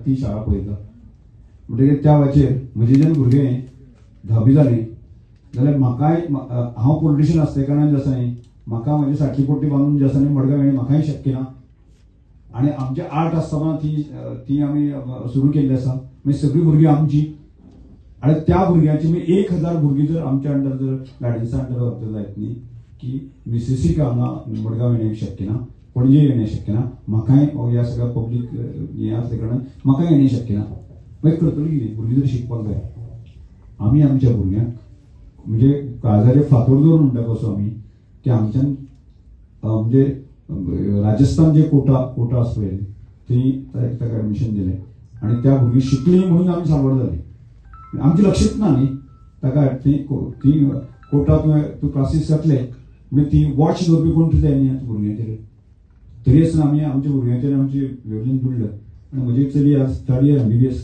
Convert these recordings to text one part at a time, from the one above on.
ती शाळा पळयता. म्हणटकीर त्या वेळाचेर म्हजें जेन्ना भुरगें 10वी जालें जाल्यार म्हाकाय हांव पॉलिटिशियन आसले कारणान जे आसा न्ही म्हाका म्हाजी साटली पोट्टी बांदून जे आसा न्ही मडगांव येणें म्हाकाय शक्य ना. आनी आमचे आर्ट आसतना ती आमी सुरू केल्ली आसा. मागीर सगळीं भुरगीं आमची आनी त्या भुरग्यांची 1000 भुरगीं जर आमच्या अंडर जर गायडन्सा अंडर वचत जायत न्ही की मिसेसीक हांगा मडगांव येणें शक्य ना, पणजे येणें शक्य ना, म्हाकाय ह्या सगळ्या पब्लीक हें आसले कारणान म्हाकाय येणें शक्य ना. मागीर करतलीं कितें? भुरगीं जर शिकपाक जाय. आमी आमच्या भुरग्यांक म्हणजे काळजाचेर फातर दवरून म्हणटा कसो आमी की आमच्यान म्हणजे राजस्थान जे कोटा आसा पळय थंय ताका एडमिशन दिलें आनी त्या भुरगीं शिकलीं म्हणून आमी सावड जालीं. आमचें लक्षच ना न्ही ताका ती कोटा तूं क्लासीस घातले म्हणजे ती वॉच दवरपी कोण तुजें न्ही आतां भुरग्यांचेर. तरी आसतना आमी आमच्या भुरग्यांचेर आमचें वेवलेन बुडलं. आनी म्हजी चली आज 3rd year MBBS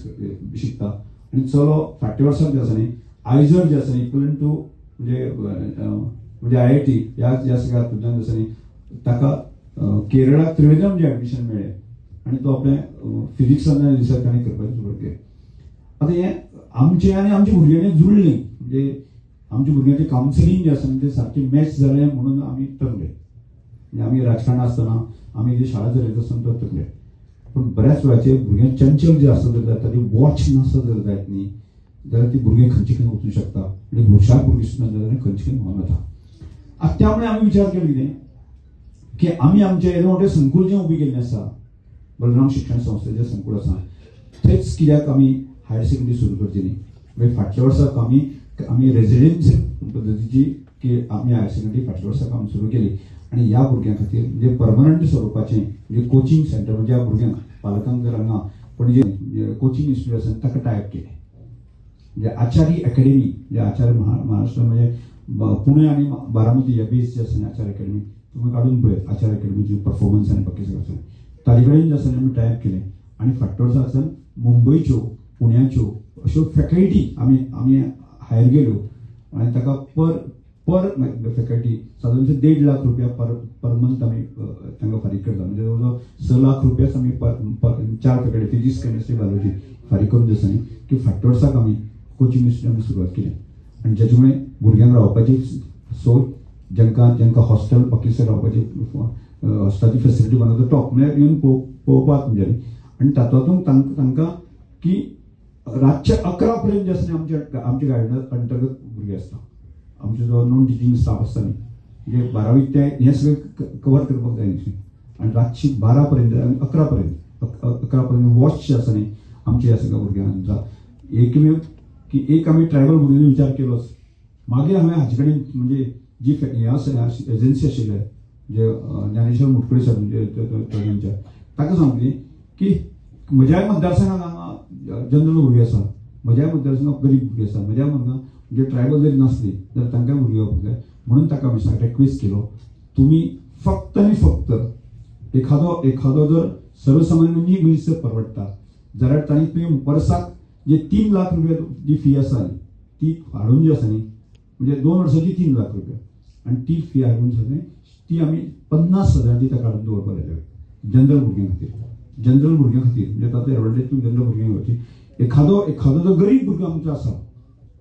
शिकता आनी चलो फाटल्या वर्साक जे आसा न्ही आयजर जे आसा न्ही इक्वलंट टू म्हणजे IIT ह्या सगळ्या हातूंतल्यान जे आसा न्ही ताका केरळाक त्रिवेंद्रम जे एडमिशन मेळ्ळें आनी तो आपलें फिजिक्सान रिसर्च आनी करपाचें सुरू केलें. आतां हें आमचें आनी आमच्या भुरग्यांनी जुळ्ळीं म्हणजे आमच्या भुरग्यांचें कावन्सिलींग जें आसा न्ही तें सारकें मॅच जालें म्हणून आमी तरले. म्हणजे आमी राजकारणांत आसतना आमी जी शाळा चलयता आसतना तकले. पूण बऱ्याच वेळाचेर भुरग्यांक चंचल जे आसा जर ताची वॉच नासता जर जायत न्ही जाल्यार ती भुरगीं खंयचे खंय वचूंक शकता आनी हुशार भुरगीं सुद्दां जाल्यार खंयचे खंय व्हांवन वता. आतां त्या मुळे आमी विचार केलो कितें की आमी आमचें येदें व्हडलें संकूल जें उबी केल्लें आसा बलराम शिक्षण संस्थेचें संकूल आसा थंयच कित्याक आमी हायर सेकंडरी सुरू करची न्ही. म्हणजे फाटल्या वर्साक आमी रेजिडेन्स पद्दतीची की आमी हायर सेकंडरी फाटल्या वर्साक आमी सुरू केली आनी ह्या भुरग्यां खातीर म्हणजे परमनंट स्वरुपाचें म्हणजे कोचिंग सेंटर म्हणजे ह्या भुरग्यांक पालकांक जर हांगा पणजे कोचिंग इन्स्टिट्यूट आसा ताका टायप केलें. म्हणजे आचार्य अकॅडमी म्हणजे आचार्य महाराष्ट्र म्हणजे पुणे आनी बारामती ह्या बेस जे आसा आचार्य अकॅडमी तुमी काडून पळयत आचार्य अकॅडमीची परफॉर्मन्स आनी बाकी सगळें आसा ताजे कडेन जे आसा आमी टायप केलें आनी फाटल्या वर्सा आसा मुंबयच्यो पुण्याच्यो अश्यो फॅकल्टी आमी हायर केल्यो आनी ताका पर फॅकल्टी सादारणशे 1.5 लाख रुपया पर मंथ आमी तांकां फारीक करता. म्हणजे जवळ जवळ 6 लाख रुपयाच आमी 4 फॅकल्टी फिजिक्स केमिस्ट्री बायोलॉजी फारीक करून जे आसा न्ही की फाटल्या वर्साक आमी कोचिंग इन्स्टिट्यूट आमी सुरवात केली आनी जेचे मुळे भुरग्यांक रावपाची सोय जेंकां हॉस्टेल बाकी रावपाची हॉस्टेलाची फेसिलिटी बांदता टॉप म्हळ्यार येवन पळोवपाक म्हणजे आनी तातूंत तांकां की रातचे 11 पर्यंत जे आसा आमच्या गायडन्स अंतर्गत भुरगे आसता. आमचो जो नॉन टिचींग स्टाफ आसता न्ही म्हणजे 12वी ते हें सगळें कवर करपाक जाय न्ही आनी रातची 12 पर्यंत आनी 11 पर्यंत वॉच जे आसा न्ही आमच्या ह्या सगळ्या भुरग्यांचा एकमेव की एक आमी ट्रायबल भुरग्यांचो विचार केलोच. मागीर हांवें हाचे कडेन म्हणजे जी हें आसा एजन्सी आशिल्ले जे ज्ञानेश्वर मुटकुळे सर म्हणजे ताका सांगली की म्हज्याय मतदारसंघात हांगा जनरल भुरगीं आसा, म्हज्याय मतदारसंघात गरीब भुरगीं आसा, म्हज्या भुरग्यांक म्हणजे ट्रायबल जरी नासली जाल्यार तांकांय भुरगीं येवपाक जाय म्हणून ताका हांवें रिक्वेस्ट केलो तुमी फक्त आनी फक्त एखादो जर सर्वसामान्य मनीस जर परवडटा जाल्यार तांणी तुवें वर्साक जे 3 लाख रुपया जी फी आसा ती हाडून जी आसा न्ही म्हणजे 2 वर्सांची 3 लाख रुपया आनी ती फी हाडून ती आमी 50,000 ती ताका हाडून दवरपाक लायल्या जनरल भुरग्यां खातीर म्हणजे ताचो एडवांटेज तूं जनरल भुरग्यांक घेवची. एखादो जो गरीब भुरगो आमचो आसा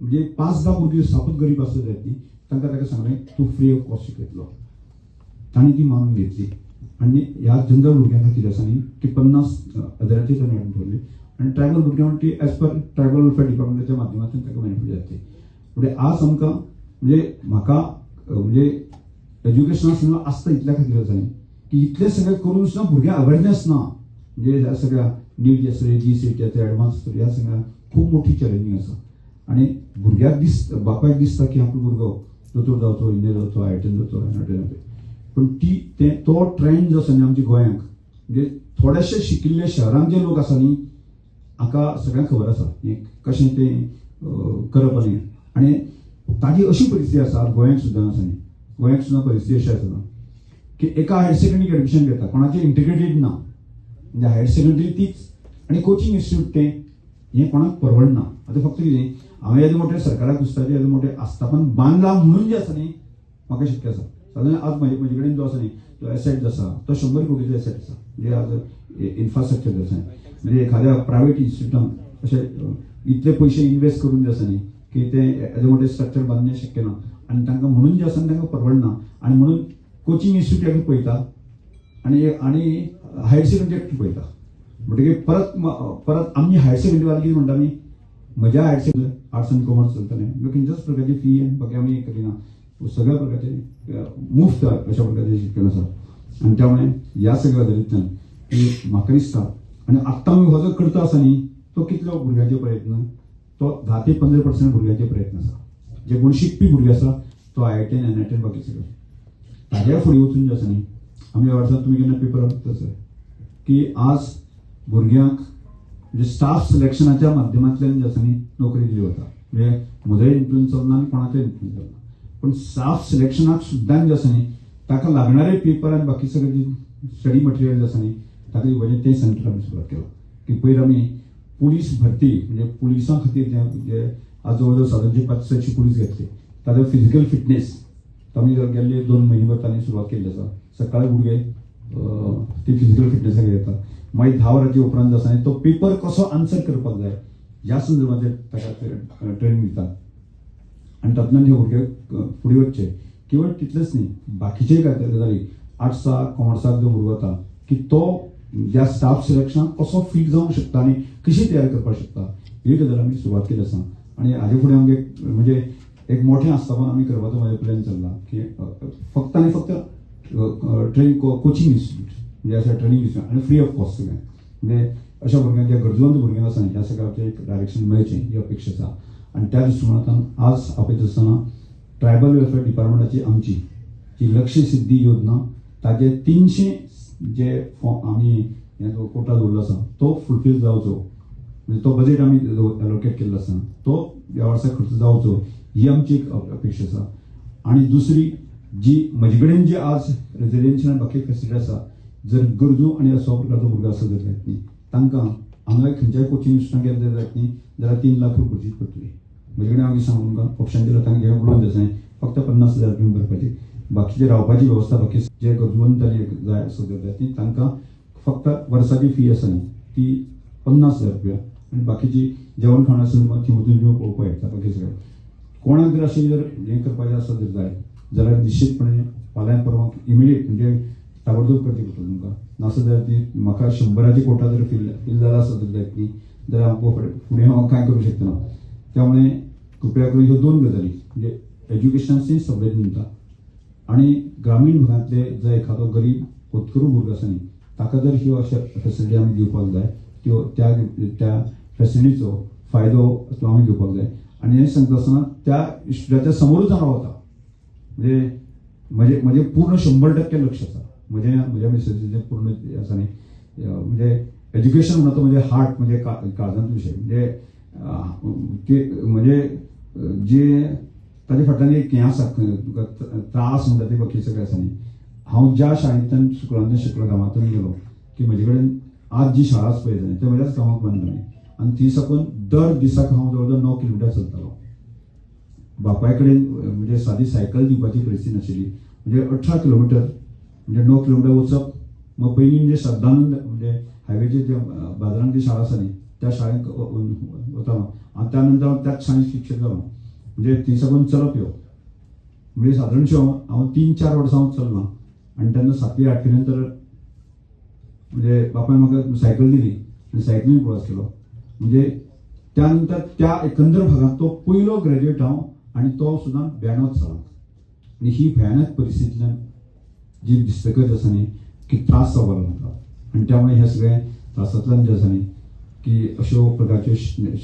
म्हणजे 5-10 भुरगीं सापच गरीब आसता जायत न्ही ताका सांगलें तूं फ्री ऑफ कॉस्ट शिकयतलो. तांणी ती मानून घेतली आनी ह्या जनरल भुरग्यां खातीर आसा न्ही ती 50,000ची ताणें हाडून दवरली आनी ट्रायबल भुरग्यांक ती एज पर ट्रायबल वेलफेअर डिपार्टमेंटाच्या माध्यमांतल्यान ताका बेनिफीट जातली. म्हणजे आज आमकां म्हणजे म्हाका म्हणजे एज्युकेशन आसता इतल्या खातीर आसा न्ही की इतलें सगळें करून सुद्दां भुरग्यांक अवेरनेस ना. म्हणजे ह्या सगळ्या नीट आसले GCET ह्या सगळ्या खूब मोठी चॅलेंजींग आसा आनी भुरग्याक बापायक दिसता की आपलो भुरगो दोतोर जावचो इंजिनियर जावचो IITन जावचो NITन पूण तो ट्रेंड जो आसा न्ही आमच्या गोंयांक म्हणजे थोडेशे शिकिल्ले शहरांत जे लोक आसा न्ही हाका सगळ्यांक खबर आसा कशें तें करप आनी ताजी अशी परिस्थिती आसा गोंयांक सुद्दां आसा न्ही गोंयांक सुद्दां परिस्थिती अशी आसा की एका हायर सेकंडरीक एडमिशन घेता कोणाचें इंटिग्रेटेड ना म्हणजे हायर सेकंडरी तीच आनी कोचिंग इन्स्टिट्यूट तें हें कोणाक परवडना. आतां फक्त कितें हांवें येदे मोठे सरकाराक दिसता येदे मोठे आस्थापन बांदलां म्हणून जें आसा न्ही म्हाका शक्य आसा साधारण आज म्हजे कडेन जो आसा न्ही तो एसेट जो आसा तो 100 कोटीचो एसेट आसा म्हणजे आज इन्फ्रास्ट्रक्चर जो आसा म्हणजे एखाद्या प्रायव्हेट इन्स्टिट्यूटान अशें इतले पयशे इन्वेस्ट करून जे आसा न्ही की ते एज मोठे स्ट्रक्चर बांदणे शक्य ना आनी तांकां म्हणून जे आसा तांकां परवडना आनी म्हणून कोचिंग इन्स्टिट्यूटाक पळयता आनी हायर सेकंडरी पळयता म्हणटकीर परत आमी हायर सेकंडरी वाले कितें म्हणटा आमी म्हज्या हायर सेकंडरी आर्ट्स आनी कॉमर्स चलतलें खंयच्याच प्रकारची फी आनी बाकी आमी करिना सगळ्या प्रकारचे मुफ्त अशा प्रकारचे शिक्षण आसा आनी त्यामुळे ह्या सगळ्या गजालींतल्यान की म्हाका दिसता आनी आत्तां हो जो करता आसा न्ही तो कितलो भुरग्यांचे प्रयत्न तो 10 ते 15% भुरग्यांचे प्रयत्न आसा जे कोण शिकपी भुरगे आसा तो IIT NIT बाकी सगळे ताज्या फुडें वचून जे आसा न्ही आमी ह्या वर्सां तुमी केन्ना पेपर वाचता सर की आज भुरग्यांक म्हणजे स्टाफ सिलेक्शनाच्या माध्यमांतल्यान जे आसा न्ही नोकरी दिली वता म्हणजे म्हजोय इन्फ्लुएन्स चलना आनी कोणाचोय इन्फ्लुएन्स चलना पण स्टाफ सिलेक्शनाक सुद्दां जे आसा न्ही ताका लागणारे पेपर आनी बाकी सगळे जे स्टडी मटेरियल जे आसा न्ही ताका दिवपाचें तें सेंटर आमी सुरवात केला की पयर आमी पुलीस भरती म्हणजे पुलिसां खातीर जे आज जवळ जवळ सादारणचे 500 पुलीस घेतले ताजो फिजिकल फिटनेस आमी गेल्ले 2 म्हयने तांणी सुरवात केल्ली आसा सकाळी भुरगे ती फिजिकल फिटनेसाक येता मागीर 10 वरांच्या उपरांत जो आसा तो पेपर कसो आन्सर करपाक जाय ह्या संदर्भात ताका ट्रेनिंग दितात आनी तातूंतल्यान हे भुरगे फुडें वचचे केवळ तितलेंच न्ही बाकीचे गजाली आर्ट्साक कॉमर्साक जो भुरगो वता की तो ज्या स्टाफ सिलेक्शनाक कसो फीट जावंक शकता आनी कशी तयार करपाक शकता ही गजाल आमी सुरवात केली आसा आनी हाजे फुडें आमगे म्हणजे एक मोठें आस्थापन आमी करपाचो म्हजो प्लॅन चल्ला की फक्त आनी फक्त ट्रेनिंग कोचिंग इन्स्टिट्यूट म्हणजे अशें ट्रेनिंग इन्स्टिट्यूट आनी फ्री ऑफ कॉस्ट सगळें म्हणजे अशा भुरग्यांक ज्या गरजवंत भुरग्यांक आसा ह्या सगळ्याचें एक डायरेक्शन मेळचें ही अपेक्षा आसा आनी त्या दृश्टिकोनांतल्यान आज आपयता आसतना ट्रायबल वेलफेअर डिपार्टमेंटाची आमची जी लक्ष्य सिद्धी योजना ताजे 300 जे आमी जो कोटा दवरलो आसा तो फुलफील जावचो म्हणजे तो बजेट आमी एलोकेट केल्लो आसा तो ह्या वर्सा खर्च जावचो ही आमची एक अपेक्षा आसा आनी दुसरी जी म्हजे कडेन जी आज रेजिडेन्शियल आनी बाकी फेसिलिटी आसा जर गरजू आनी असो प्रकारचो भुरगो आसत जायत न्ही तांकां हांगा खंयच्याय कोचिंग इन्स्टिट्यूटाक गेले जायत न्ही जाल्यार 3 लाख रुपयाची पडटली म्हजे कडेन हांव सांगू तुमकां पक्षांच्या लोकांक हे उडोवन जाय फक्त 50,000 रुपया भरपाची बाकीचे रावपाची वेवस्था बाकी जे गरजवंत आनी जाय आसत जायत न्ही तांकां फक्त वर्साची फी आसा न्ही ती 50,000 रुपया आनी बाकीची जेवण खाण आसा ती वचून तुमी पळोवपाक येता बाकी सगळें कोणाक जर अशें जर हें करपाचें आसत जर जाय जाल्यार निश्चितपणे फाल्यां परवां इमिडिएट म्हणजे ताबडतोब करची पडटली तुमकां नासत जाल्यार ती म्हाका 100ची कोटा जर फील जाला आसत जायत न्ही जाल्यार हांव फुडें हांव कांय करूं शकना त्यामुळे कृपया करून ह्यो 2 गजाली म्हणजे एज्युकेशनाची संवेदनता आनी ग्रामीण भागांतले जो एखादो गरीब होतकरू भुरगो आसा न्ही ताका जर ह्यो अशा फेसिलिटी आमी दिवपाक जाय त्यो त्या फेसिलिटीचो फायदो आमी घेवपाक जाय आनी हें सांगता आसतना त्या इन्स्टिट्यूटाच्या समोरूच हांव रावता म्हणजे म्हजें पूर्ण 100% लक्ष आसा म्हज्या मिसेसीचें पूर्ण आसा न्ही म्हणजे एज्युकेशन म्हणटा तो म्हणजे हार्ट म्हणजे काळजांतलो विशय म्हणजे जे ताजे फाटल्यान एक हें आसा तुका त्रास म्हणटा ते बाकी सगळें आसा न्ही हांव ज्या शाळेंतल्यान स्कुलांतल्यान शिकलो गांवांतून गेलो की म्हजे कडेन आज जी शाळा पळय जाय ते म्हज्याच गांवांत बांदताले आनी ती साकून दर दिसाक हांव जवळ जवळ 9 किलोमिटर चलतालो बापाय कडेन म्हणजे सादी सायकल दिवपाची परिस्थिती नाशिल्ली म्हणजे 18 किलोमिटर म्हणजे 9 किलोमिटर वचप मग पयलीं म्हणजे श्रद्धानंद म्हणजे हायवेचेर जे बाजारांत जी शाळा आसा न्ही त्या शाळेंत वतालो आनी त्या नंतर हांव त्याच शाळेंत शिक्षक जालो म्हणजे थंय साकून चलप येवप म्हणजे सादारणशें हांव 3-4 वर्सां हांव चलना आनी तेन्ना 7वी 8वी नंतर म्हणजे बापायन म्हाका सायकल दिली आनी सायकलीन प्रवास केलो म्हणजे त्या नंतर त्या एकंदर भागांत तो पयलो ग्रॅज्युएट हांव आनी तो सुद्दां 92 सालांत आनी ही भयानक परिस्थितींतल्यान जी दिसतकच आसा न्ही की त्रास जावपाक लागता आनी त्यामुळे हे सगळे त्रासांतल्यान जे आसा न्ही की अश्यो प्रकारच्यो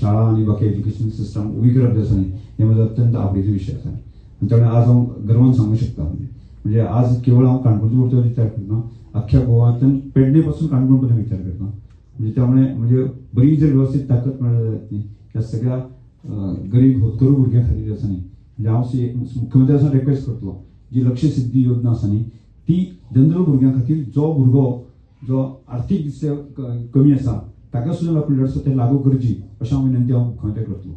शाळा आनी बाकी एज्युकेशन सिस्टम उबी करप जे आसा न्ही हे म्हजो अत्यंत आवडीचो विशय आसा आनी त्यामुळे आज हांव गर्वान सांगूंक शकता म्हणजे आज केवळ हांव काणकोणचो उरचो विचार करना अख्ख्या गोवांतल्यान पेडणे पासून काणकोण पर्यंत विचार करता म्हणजे त्यामुळे म्हणजे बरी जर वेवस्थीत ताकद मेळत जायत न्ही त्या सगळ्या गरीब होतकरू भुरग्यां खातीर आसा न्ही म्हणजे हांव मुख्यमंत्री आसा रिक्वेस्ट करतलो जी लक्ष्य सिद्धी योजना आसा न्ही ती जनरल भुरग्यां खातीर जो भुरगो जो आर्थीक दृश्ट्या कमी आसा ताका सुद्दां आपले ते लागू करची अशें हांव विनंती हांव मुख्यमंत्र्याक करतलो.